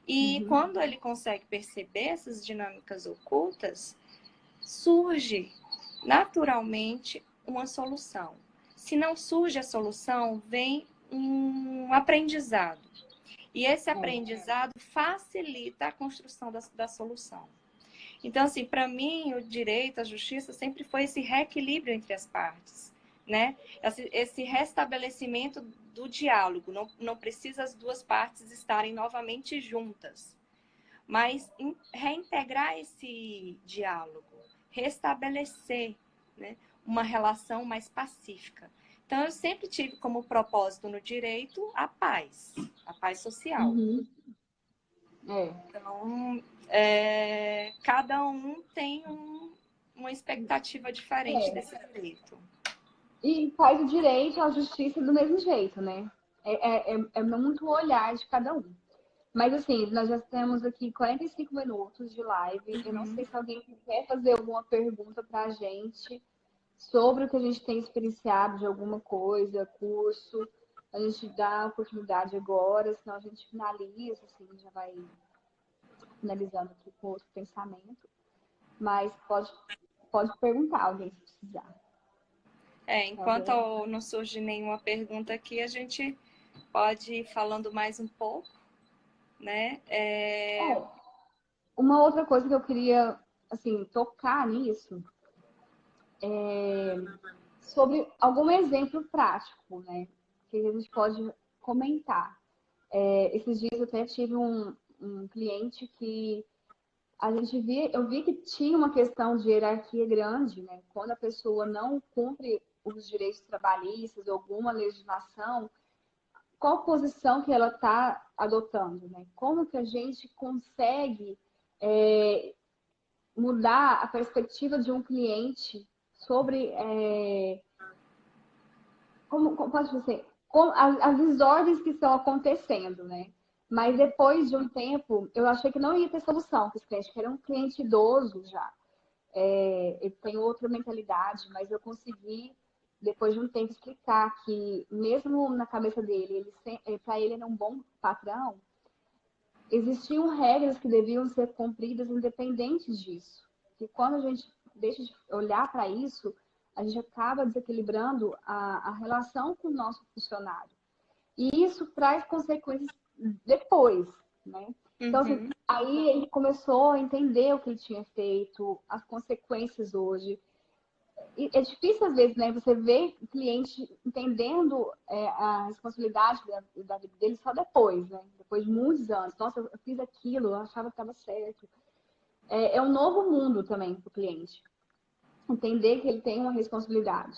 E Uhum. quando ele consegue perceber essas dinâmicas ocultas, surge naturalmente uma solução. Se não surge a solução, vem um aprendizado. E esse aprendizado facilita a construção da solução. Então, assim, para mim, o direito, a justiça sempre foi esse reequilíbrio entre as partes, né? Esse restabelecimento do diálogo. Não precisa as duas partes estarem novamente juntas, mas reintegrar esse diálogo, restabelecer, né, uma relação mais pacífica. Então, eu sempre tive como propósito no direito a paz social. Uhum. É. Então, cada um tem uma expectativa diferente É. desse direito. E faz o direito à justiça do mesmo jeito, né? É muito o olhar de cada um. Mas assim, nós já temos aqui 45 minutos de live. Eu não sei se alguém quer fazer alguma pergunta para a gente sobre o que a gente tem experienciado de alguma coisa, curso. A gente dá a oportunidade agora, senão a gente finaliza, assim, já vai finalizando aqui com outro pensamento. Mas pode perguntar alguém se precisar. Tá bom? Enquanto não surge nenhuma pergunta aqui, a gente pode ir falando mais um pouco, né? Uma outra coisa que eu queria, assim, tocar nisso sobre algum exemplo prático, né? Que a gente pode comentar. Esses dias eu até tive um cliente que eu vi que tinha uma questão de hierarquia grande, né? Quando a pessoa não cumpre os direitos trabalhistas ou alguma legislação, qual posição que ela está adotando, né? Como que a gente consegue mudar a perspectiva de um cliente sobre como pode dizer, as desordens que estão acontecendo, né? Mas depois de um tempo, eu achei que não ia ter solução com esse cliente, que era um cliente idoso já. Ele tem outra mentalidade, mas eu consegui, depois de um tempo, explicar que, mesmo na cabeça dele, para ele era um bom patrão, existiam regras que deviam ser cumpridas independentes disso. E quando a gente deixa de olhar para isso, a gente acaba desequilibrando a relação com o nosso funcionário. E isso traz consequências depois, né? Então, assim, aí ele começou a entender o que ele tinha feito, as consequências hoje. E é difícil, às vezes, né? Você vê o cliente entendendo a responsabilidade da vida dele só depois, né? Depois de muitos anos. Nossa, eu fiz aquilo, eu achava que estava certo. É um novo mundo também para o cliente. Entender que ele tem uma responsabilidade.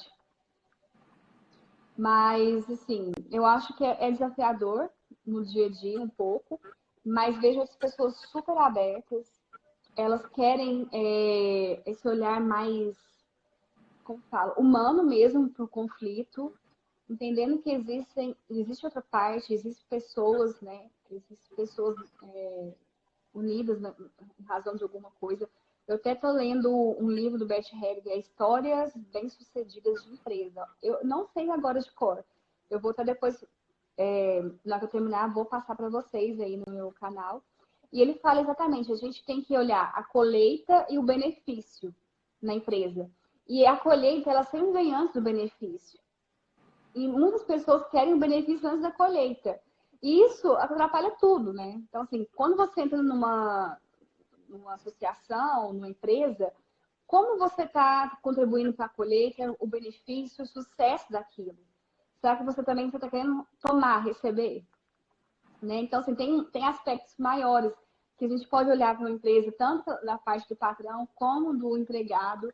Mas, assim, eu acho que é desafiador no dia a dia um pouco, mas vejo as pessoas super abertas, elas querem esse olhar mais, como fala, humano mesmo para o conflito, entendendo que existe outra parte, existem pessoas, né? Existem pessoas unidas em razão de alguma coisa. Eu até estou lendo um livro do Bert Hellinger, Histórias Bem-Sucedidas de Empresa. Eu não sei agora de cor. Eu vou até depois, na hora que eu terminar, vou passar para vocês aí no meu canal. E ele fala exatamente, a gente tem que olhar a colheita e o benefício na empresa. E a colheita, ela sempre vem antes do benefício. E muitas pessoas querem o benefício antes da colheita. E isso atrapalha tudo, né? Então, assim, quando você entra numa associação, numa empresa, como você está contribuindo para a colheita, o benefício, o sucesso daquilo? Será que você também está querendo tomar, receber? Né? Então, assim, tem aspectos maiores que a gente pode olhar para uma empresa, tanto da parte do patrão como do empregado,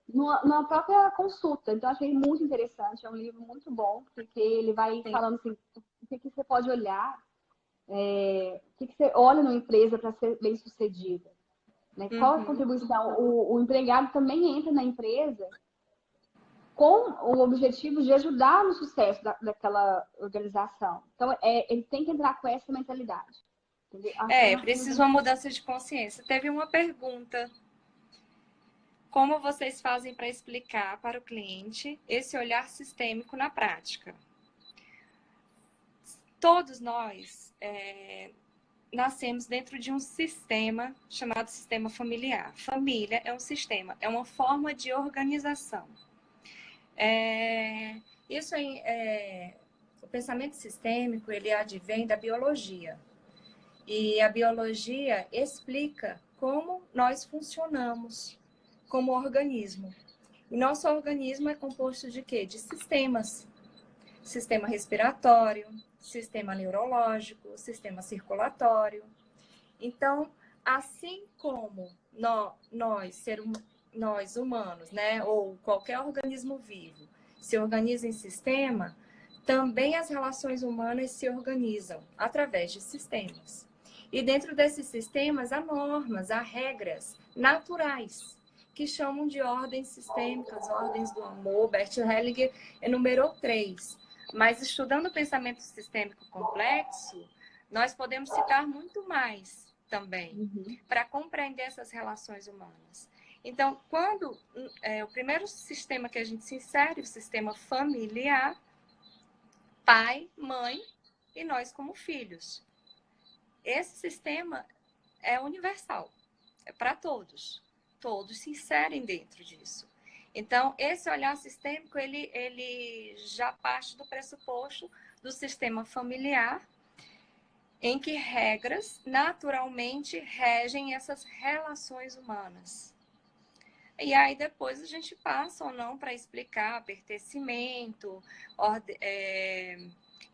numa própria consulta. Então, achei muito interessante, é um livro muito bom, porque ele vai falando assim, o que você pode olhar, o que você olha numa empresa para ser bem sucedida. Né? Qual a contribuição? O empregado também entra na empresa com o objetivo de ajudar no sucesso daquela organização. Então, ele tem que entrar com essa mentalidade. Precisa uma mudança de consciência. Teve uma pergunta. Como vocês fazem para explicar para o cliente esse olhar sistêmico na prática? Todos nós nascemos dentro de um sistema chamado sistema familiar. Família é um sistema, é uma forma de organização. O pensamento sistêmico, ele advém da biologia. E a biologia explica como nós funcionamos como organismo. E nosso organismo é composto de quê? De sistemas. Sistema respiratório, sistema neurológico, sistema circulatório. Então, assim como nós humanos, né, ou qualquer organismo vivo, se organiza em sistema, também as relações humanas se organizam através de sistemas. E dentro desses sistemas há normas, há regras naturais, que chamam de ordens sistêmicas, ordens do amor. Bert Hellinger enumerou 3. Mas estudando o pensamento sistêmico complexo, nós podemos citar muito mais também, para compreender essas relações humanas. Então, quando o primeiro sistema que a gente se insere, o sistema familiar, pai, mãe e nós como filhos. Esse sistema é universal, é para todos. Todos se inserem dentro disso. Então, esse olhar sistêmico, ele já parte do pressuposto do sistema familiar, em que regras naturalmente regem essas relações humanas. E aí depois a gente passa ou não para explicar pertencimento,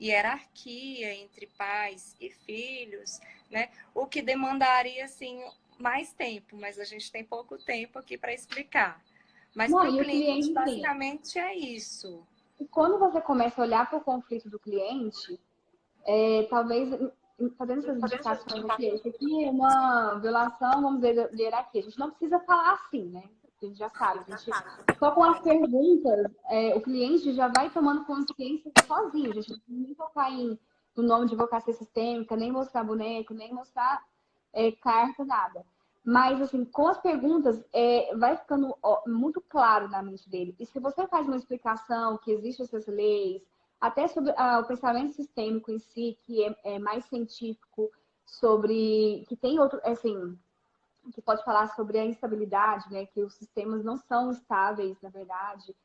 hierarquia entre pais e filhos, né? O que demandaria assim mais tempo, mas a gente tem pouco tempo aqui para explicar. Mas para o cliente, basicamente é isso. E quando você começa a olhar para o conflito do cliente, talvez fazendo essas indicações aqui, isso aqui é uma violação, vamos dizer, de hierarquia. A gente não precisa falar assim, né? A gente já sabe. Só com as perguntas, o cliente já vai tomando consciência sozinho. A gente não precisa nem tocar no nome de advocacia sistêmica, nem mostrar boneco, nem mostrar carta, nada. Mas, assim, com as perguntas, vai ficando muito claro na mente dele. E se você faz uma explicação que existem essas leis, até sobre o pensamento sistêmico em si, que é mais científico, sobre que tem outro, assim, que pode falar sobre a instabilidade, né? Que os sistemas não são estáveis, na verdade.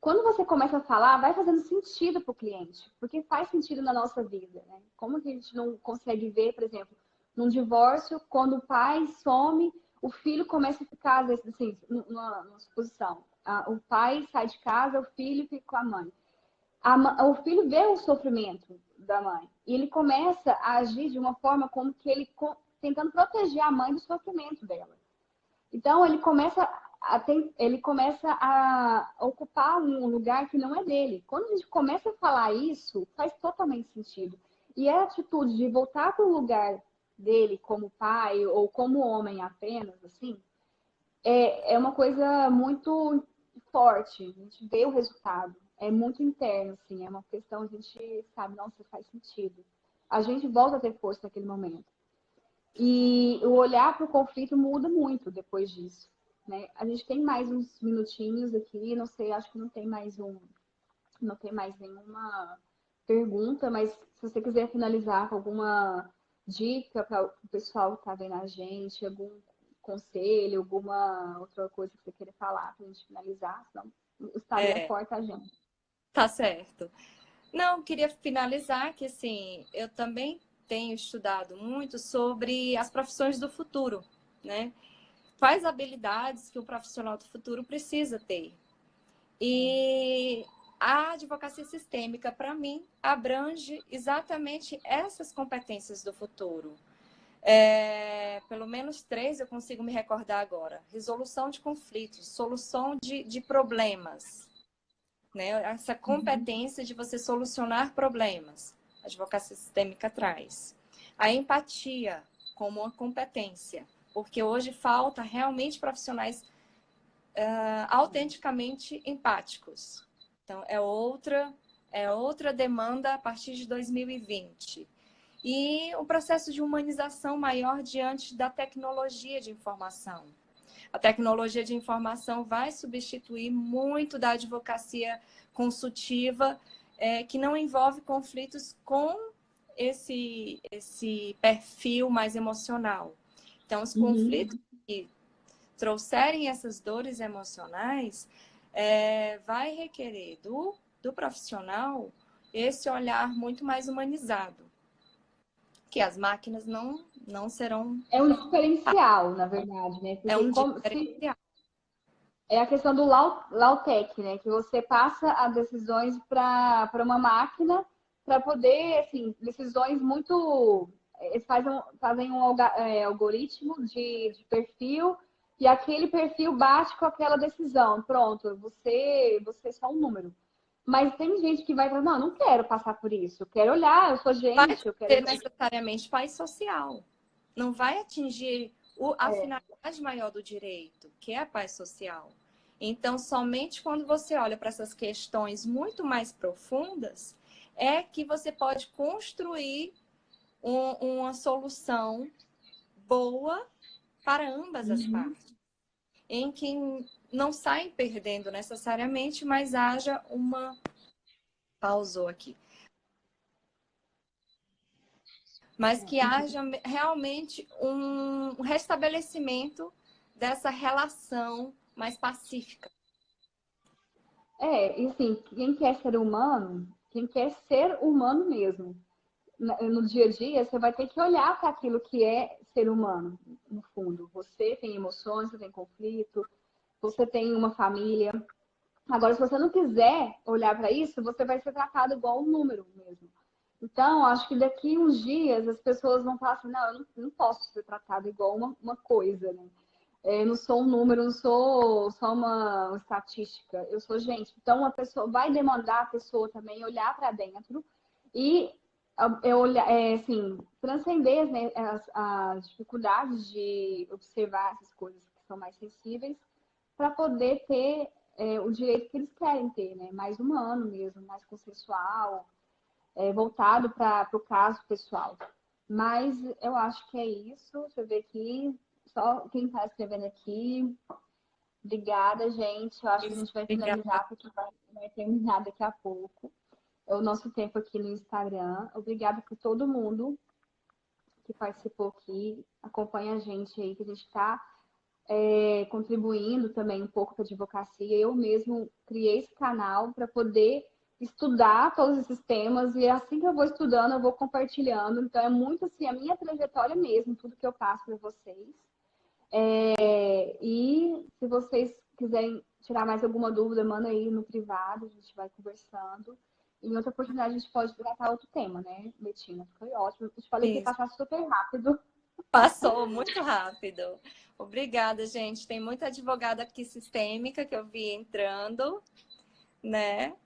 Quando você começa a falar, vai fazendo sentido para o cliente, porque faz sentido na nossa vida, né? Como que a gente não consegue ver, por exemplo, num divórcio, quando o pai some, o filho começa a ficar, às vezes, assim, numa suposição. O pai sai de casa, o filho fica com a mãe. O filho vê o sofrimento da mãe e ele começa a agir de uma forma como que ele tentando proteger a mãe do sofrimento dela. Então ele começa a ocupar um lugar que não é dele. Quando a gente começa a falar isso, faz totalmente sentido. E a atitude de voltar para o lugar dele como pai ou como homem apenas, assim, é uma coisa muito forte. A gente vê o resultado. É muito interno, assim. É uma questão, a gente sabe, nossa, faz sentido. A gente volta a ter força naquele momento. E o olhar para o conflito muda muito depois disso, né? A gente tem mais uns minutinhos aqui, não sei, acho que não tem mais nenhuma pergunta, mas se você quiser finalizar com alguma dica para o pessoal que está vendo a gente, algum conselho, alguma outra coisa que você queira falar para a gente finalizar, senão o Instagram corta a gente. Tá certo. Não, queria finalizar que, assim, eu também tenho estudado muito sobre as profissões do futuro, né? Quais habilidades que o profissional do futuro precisa ter. E a advocacia sistêmica, para mim, abrange exatamente essas competências do futuro. Pelo menos 3 eu consigo me recordar agora. Resolução de conflitos, solução de problemas, né? Essa competência de você solucionar problemas. A advocacia sistêmica traz. A empatia como uma competência, porque hoje falta realmente profissionais autenticamente empáticos. Então, é outra demanda a partir de 2020. E o processo de humanização maior diante da tecnologia de informação. A tecnologia de informação vai substituir muito da advocacia consultiva, que não envolve conflitos com esse perfil mais emocional. Então, os conflitos que trouxerem essas dores emocionais, vai requerer do profissional esse olhar muito mais humanizado, que as máquinas não serão... É um diferencial, na verdade, né? Porque um diferencial. É a questão do Lautec, né? Que você passa as decisões para uma máquina para poder, assim, decisões muito... Eles fazem um algoritmo de perfil e aquele perfil bate com aquela decisão. Pronto, você é só um número. Mas tem gente que vai falar, não quero passar por isso. Eu quero olhar, eu sou gente, eu quero... Vai ser necessariamente paz social. Não vai atingir a finalidade maior do direito, que é a paz social. Então, somente quando você olha para essas questões muito mais profundas, é que você pode construir uma solução boa para ambas as partes, em que não saem perdendo necessariamente, mas haja uma... Pausou aqui. Mas que haja realmente um restabelecimento dessa relação mais pacífica. E assim, quem quer ser humano mesmo, no dia a dia, você vai ter que olhar para aquilo que é ser humano, no fundo. Você tem emoções, você tem conflito, você tem uma família. Agora, se você não quiser olhar para isso, você vai ser tratado igual um número mesmo. Então, acho que daqui uns dias as pessoas vão falar assim, não, eu não posso ser tratado igual uma coisa, né? Eu não sou um número, não sou só uma estatística, eu sou gente. Então, a pessoa vai demandar a pessoa também olhar para dentro e assim, transcender, né, as dificuldades de observar essas coisas que são mais sensíveis para poder ter o direito que eles querem ter, né? Mais humano mesmo, mais consensual, voltado para o caso pessoal. Mas eu acho que é isso. Deixa eu ver aqui. Só quem está escrevendo aqui. Obrigada, gente. Eu acho que a gente vai Obrigada. finalizar, porque vai terminar daqui a pouco. É o nosso tempo aqui no Instagram. Obrigada por todo mundo que participou aqui. Acompanha a gente aí, que a gente está contribuindo também um pouco para a advocacia. Eu mesmo criei esse canal para poder estudar todos esses temas e assim que eu vou estudando, eu vou compartilhando. Então, é muito assim, a minha trajetória mesmo, tudo que eu passo para vocês. E se vocês quiserem tirar mais alguma dúvida, manda aí no privado, a gente vai conversando. Em outra oportunidade, a gente pode tratar outro tema, né, Betina? Foi ótimo. Eu te falei que ia Isso. passar super rápido. Passou muito rápido. Obrigada, gente. Tem muita advogada aqui sistêmica que eu vi entrando, né?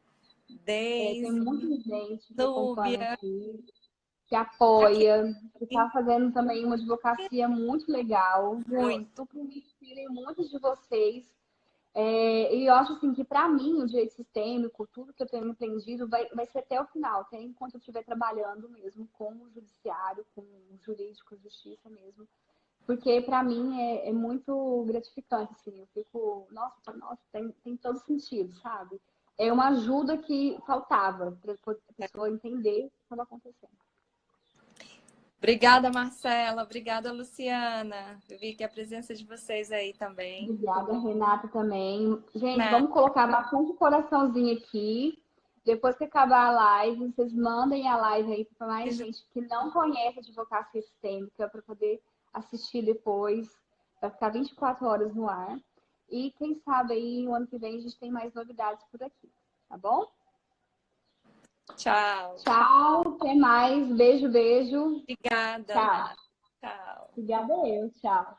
Tem Desde muita gente que acompanha Núbia. aqui, que Aqui, apoia, que está fazendo também uma advocacia muito legal. Eu muito. super me inspiro em muitos de vocês. E eu acho assim que, para mim, o direito sistêmico, tudo que eu tenho aprendido, vai ser até o final, até enquanto eu estiver trabalhando mesmo com o judiciário, com o jurídico, justiça mesmo. Porque, para mim, é muito gratificante. Assim, eu fico, nossa, tem todo sentido, sabe? É uma ajuda que faltava para a pessoa entender o que estava acontecendo. Obrigada, Marcela. Obrigada, Luciana. Eu vi que a presença de vocês aí também. Obrigada, Renata, também. Gente, Né? vamos colocar bastante coraçãozinho aqui. Depois que acabar a live, vocês mandem a live aí para mais gente que não conhece a advocacia sistêmica para poder assistir depois. Vai ficar 24 horas no ar. E quem sabe aí, o ano que vem, a gente tem mais novidades por aqui. Tá bom? Tchau. Tchau, até mais. Beijo, beijo. Obrigada, Tchau. Mar. Tchau. Obrigada eu. Tchau.